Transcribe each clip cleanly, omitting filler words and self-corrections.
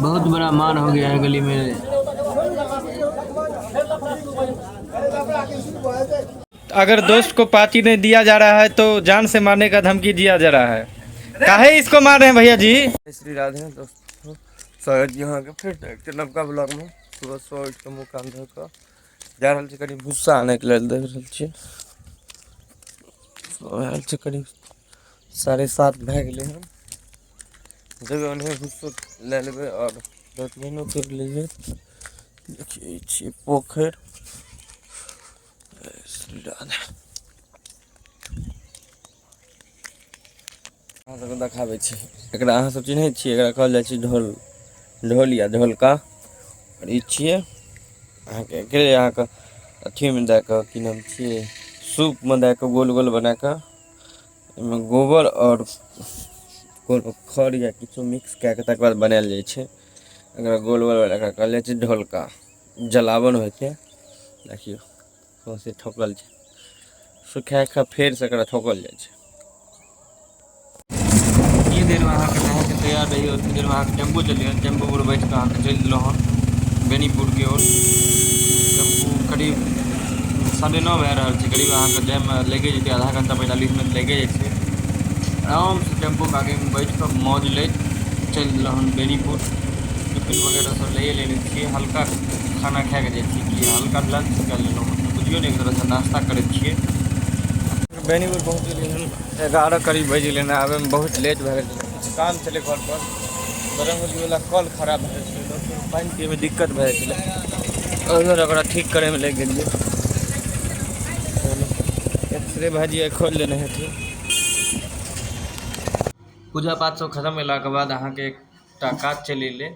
बहुत बड़ा मार हो गया है गली में। अगर दोस्त को पार्टी नहीं दिया जा रहा है तो जान से मारने का धमकी दिया जा रहा है। काहे इसको मार रहे हैं भैया जी? श्री राधे दोस्तों, स्वागत यहाँ के फिर एक नवका ब्लॉग में। सुबह सो उठ के मुँह कान धो कर जा रहा छे करीब भूसा आने के लिए देख रहे छे। करीब 7:30 भए गेले हैं। जब उन्हें भूसो ले लेबै और दतमैनो कर लीजिए। देखिए छे पोखर श्री राधे अहाँ सबके देखाबै छी। एकरा अहाँ सब चिन्है छियै, एकरा कहल जाइ छै ढोल, ढोल या ढोलका। और ई छियै अहाँके एकरे अहाँके अथीमे दए कऽ की नाम छियै, सूपमे दए कऽ गोल गोल बना कऽ ओहिमे गोबर और खड़ या किछो मिक्स कए कऽ तकर बाद बनायल जाइ छै। एकरा गोल गोल एकरा कहल जाइ छै ढोलका। जलावन होइ छै, देखियौ सौंसे ठोकल छै, सुखा कऽ फेर से एकरा ठोकल जाइ छै। ये देर में अहाँ के नहा के तैयार रही, उतनी देर में अहाँ के टेम्पू चलिए। टेम्पू पर बैठ के अहाँ के चल दिलहुँ हन बेनीपुर की ओर। टेम्पू करीब 9:30 भए रहल छै। करीब अहाँ के जाइमे लगे जेतै आधा घंटा 45 मिनट लगे जाइ छै। आराम से टेम्पू के आगे में बैठ कर मौज ले चल दिलहुँ हन बेनीपुर। टिफिन वगैरह सब ले लेने छियै। हल्का खाना खा के जाइ छियै कि हल्का लंच कर लेलहुँ हन, बुझियो ने एक तरह से नाश्ता करै छियै। बेनीपुर पहुँच गेलियै हन 11 करीब बजि गेलै। आबे में बहुत लेट भए गेल, कुछ काम छलै घर पर। बरंगली वाला कल खराब भए गेल छलै, पानि पिए में दिक्कत भए गेलै। उधर ओकरा ठीक करे में लग गेलियै। एक्सरे भाजी खोल लेने हेथिन। पूजा पाठ सब खत्म भेला के बाद अहाँ के एकटा काज चलि एलै।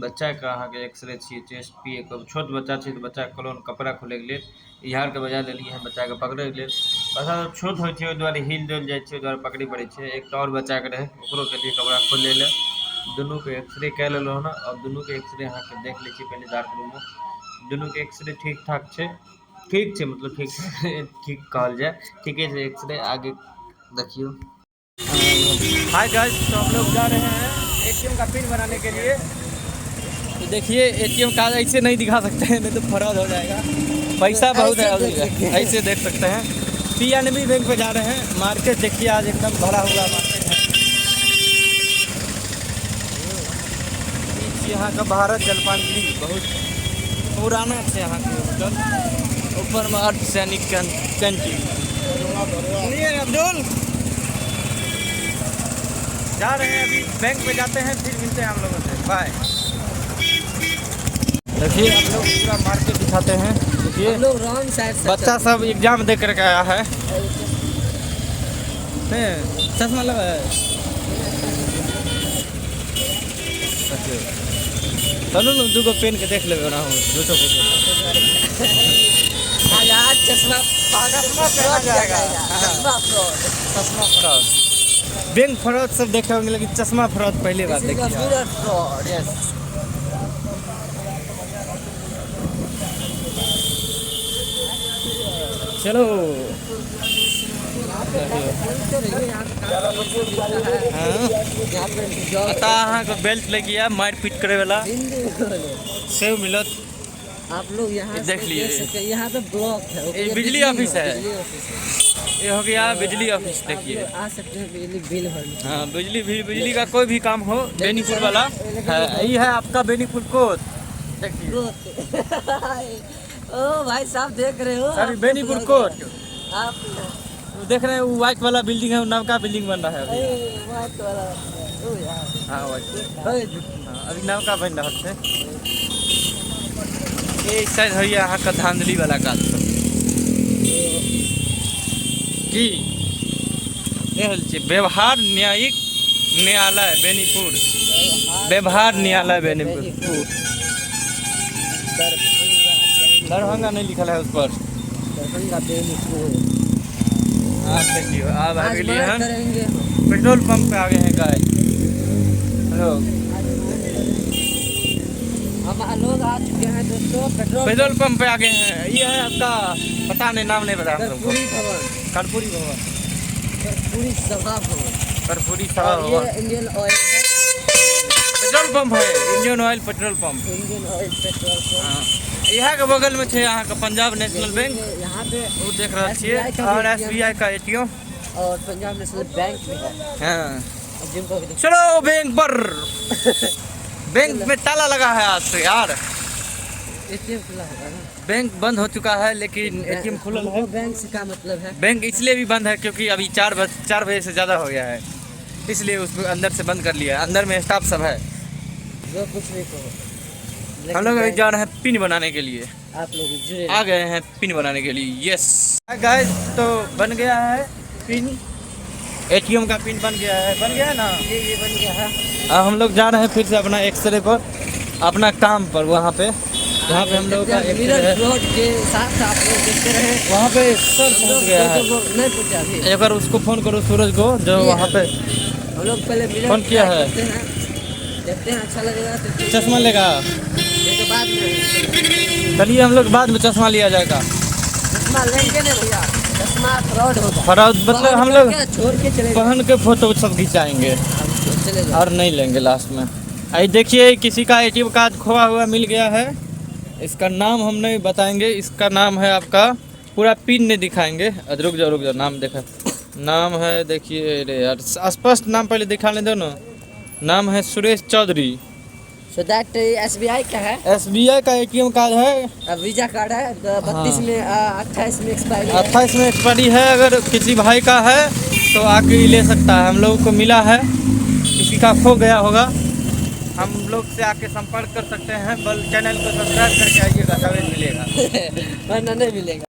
बच्चा के अहाँ के एक्सरे छियै, चेस्ट पिए के। छोट बच्चा छै तऽ बच्चा के कहलहुँ कपड़ा खोले के लेल इहार के बजा लेलियै हन बच्चा के पकड़े के लेल। बच्चा सब छोट होइ छै ओहि दुआरे हिल डुल जाइ छै, ओहि दुआरे पकड़े पड़ै छै। एकटा और बच्चा के रहे ओकरो के लिए कपड़ा खोले ले। दुनू के एक्सरे कए लेलहुँ हन। और दुनू के एक्सरे अहाँ के देख लै छियै पहले डार्क रूम में। दुनू के एक्सरे ठीक ठाक छै, ठीक छै मतलब ठीक कहल जाए, ठीके छै एक्सरे। आगे देखियो। हाय गाइस, तो हम लोग जा रहे हैं एटीएम का पिन बनाने के लिए। तो देखिए एटीएम कार्ड ऐसे नहीं दिखा सकते हैं, नहीं तो फराड हो जाएगा। पैसा बहुत है, ऐसे देख सकते हैं। पीएनबी बैंक पे जा रहे हैं। मार्केट देखिए आज एकदम भरा हुआ मार्केट है। यहाँ का भारत जलपानगिरी बहुत पुराना है। यहाँ के होटल ऊपर में अर्धसैनिक कैंटीन। अब्दुल जा रहे हैं अभी बैंक पे जाते हैं, फिर मिलते हैं हम लोगों से। बाय। देखिए आप लोग पूरा मार्केट दिखाते हैं। देखिए बच्चा सब एग्जाम दे करके आया है। चश्मा लगा है। चलो ना दूगो पेन के देख लेबे ना हो दूसरो को। चश्मा फ्रॉड, बैंक फ्रॉड सब देखे होंगे, लेकिन चश्मा फ्रॉड पहली बार देखी। चलो अहाँ को बेल्ट लग गया मार पीट करे वाला सेव मिलत। आप लोग यहाँ देख लिए, यहाँ पे ब्लॉक है, ये बिजली ऑफिस है। ये हो गया बिजली ऑफिस। देखिए आ सकते हैं बिजली बिल भरने। हाँ बिजली का कोई भी काम हो बेनीपुर वाला है। यही है आपका बेनीपुर कोट। देखिए ओ भाई साहब देख रहे हो, सर बेनीपुर कोट आप देख रहे हैं। वो व्हाइट वाला बिल्डिंग है, वो नवका बिल्डिंग बन रहा है अभी। व्हाइट वाला। ओ यार हाँ व्हाइट, अभी नवका बन रहा है। ये शायद है यहाँ का धांधली वाला काज की व्यवहार न्यायिक न्यायालय बेनीपुर। व्यवहार न्यायालय बेनीपुर। दरभंगा नहीं लिखा है उस पर। दरभंगा बेनीपुर। आप देखिए आप आगे लिए हम पेट्रोल पंप पे आ गए हैं गाय। हेलो हम लोग आ चुके हैं दोस्तों पेट्रोल पंप पे आ गए हैं। ये है आपका पता नहीं, नाम नहीं पता। कर्पूरी भवन। कर्पूरी भवन, कर्पूरी सभा भवन। कर्पूरी सभा भवन। इंडियन ऑयल है। पंप है, Indian oil petrol pump. Indian oil petrol pump. हाँ, यहाँ के बगल में छे यहाँ का पंजाब नेशनल बैंक, यहाँ पे वो देख रहा छिए, SBI का और ATM SBI का ATM। और पंजाब नेशनल बैंक भी है, हाँ, जिनको भी चलो बैंक पर। बैंक में ताला लगा है आज से यार, एटीएम खुला होगा ना। बैंक बंद हो चुका है लेकिन ATM खुला है। हमको बैंक से क्या मतलब है? बैंक इसलिए भी बंद है क्योंकि अभी 4 बजे से ज़्यादा हो गया है, इसलिए उसको अंदर से बंद कर लिया है। अंदर में स्टाफ सब है। जो कुछ भी कहो, हम लोग अभी जा रहे हैं पिन बनाने के लिए, आप लोग जुड़े आ गए हैं पिन बनाने के लिए। यस गाइस, तो बन गया है पिन, ATM का पिन बन गया है ना। ये बन गया है। अब हम लोग जा रहे हैं फिर से अपना एक्सरे पर, अपना काम पर, वहाँ पे जहाँ पे हम लोग का एक्सरे मिरर है, रोड के साथ आप लोग देखते रहे। वहाँ पे सर पहुँच गया है। नहीं पहुँचा अभी। एक बार उसको फ़ोन करो, सूरज को, जो वहाँ पे हम लोग पहले मिरर फोन किया है। देखते हैं अच्छा लगेगा तो चश्मा लेगा। ये तो बाद में चलिए हम लोग बाद में चश्मा लिया जाएगा। चश्मा लेंगे ना भैया, चश्मा फ्रॉड होगा। फराउद मतलब हम लोग छोड़ के चले पहन के फोटो सब खिंचाएंगे चले जाओ। और नहीं लेंगे लास्ट में। आई देखिए किसी का ATM कार्ड खोआ हुआ मिल गया है। इसका नाम हम नहीं बताएंगे, इसका नाम है आपका, पूरा पिन नहीं दिखाएंगे। रुक जाओ नाम देखा, नाम है देखिए, अरे यार स्पष्ट नाम पहले दिखाने दो ना। नाम है Suresh Chaudhary. So that SBI का है, SBI का ATM कार्ड है, वीजा कार्ड है, 32 में 28 में एक्सपायरी है। 28 में एक्सपायरी है। अगर किसी भाई का है तो आके ही ले सकता है। हम लोगों को मिला है, किसी का खो गया होगा, हम लोग से आके संपर्क कर सकते हैं। बल चैनल को सब्सक्राइब करके आइएगा, तभी मिलेगा, वरना नहीं मिलेगा।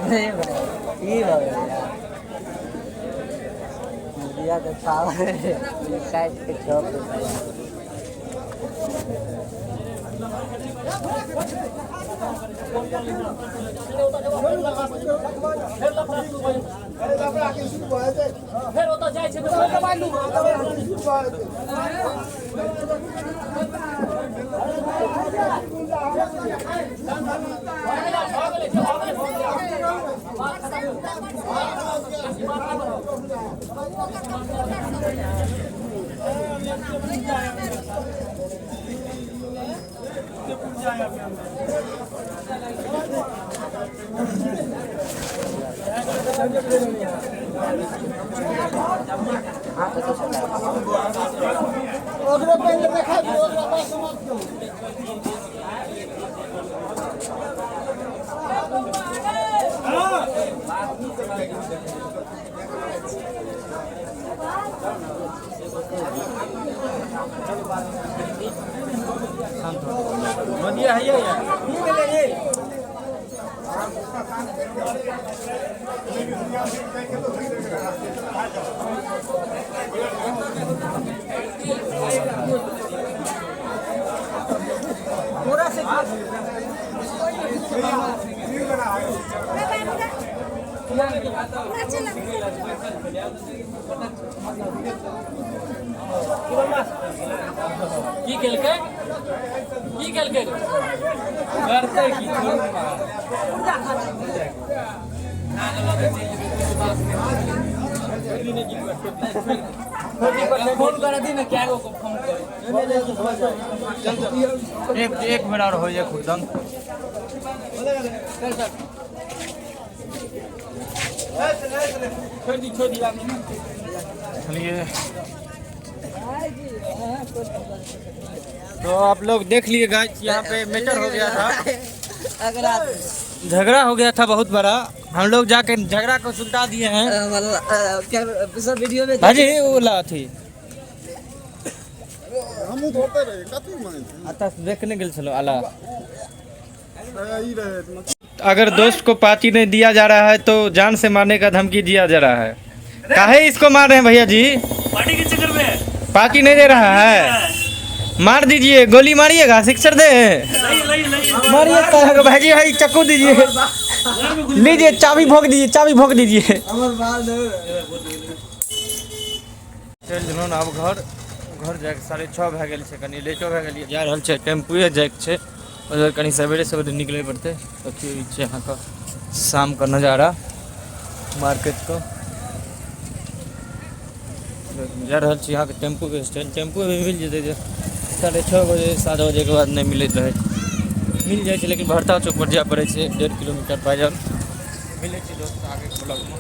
नहीं भाई, ये दिया तो पावर काट के चौक बढ़िया है ये। की केलके करते की फोन कर दी ना, क्या को फोन कर एक मिनट और हो जाए खुदम। छोड़ दी चलिए, तो आप लोग देख लिए गाइस, यहाँ पे मैटर हो गया था, झगड़ा हो गया था बहुत बड़ा। हम लोग जाके झगड़ा को सुलटा दिए हैं। क्या वीडियो में भाजी वो ला थी हम धोते रहे कथी मांगे आता देखने के चलो आला। ई रहे अगर दोस्त को पार्टी नहीं दिया जा रहा है तो जान से मारने का धमकी दिया जा रहा है। काहे इसको मार रहे हैं भैया जी? पार्टी के चक्कर में पार्टी नहीं दे रहा है, मार दीजिए, गोली मारिएगा, सिक्सर दे मारिए। भाई भाई चक्कू दीजिए, लीजिए, चाबी भोग दीजिए, चाबी भोग दीजिए। चल जनो अब घर जाके 6:30 भए गेल छै, कनी लेटो भए गेलिए। जा रहल छै, टेम्पुए जाइके छै, उधर कनी सवेरे निकले पड़ते। देखिए छै यहाँ का शाम का नज़ारा मार्केट को। जा रहल छी यहाँ के टेम्पू के स्टैंड। टेम्पू भी मिल जेतै 6:30 बजे 7 बजे के बाद नहीं मिलत रहे, मिल जाए, लेकिन भरता चौक पर जाए पड़े 1.5 किलोमीटर पैदल मिले दोस्त। आगे के ब्लॉग में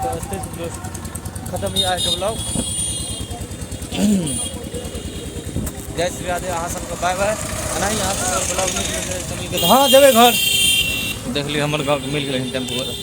तो दोस्त खत्म ही आगे ब्लॉग। जय श्री राधे, अहाँ सबके बाय बाय। नहीं यहाँ से ब्लॉग नहीं, हाँ जेबे घर। देख लियो हमर गाँव मिल गए टेम्पू वाला।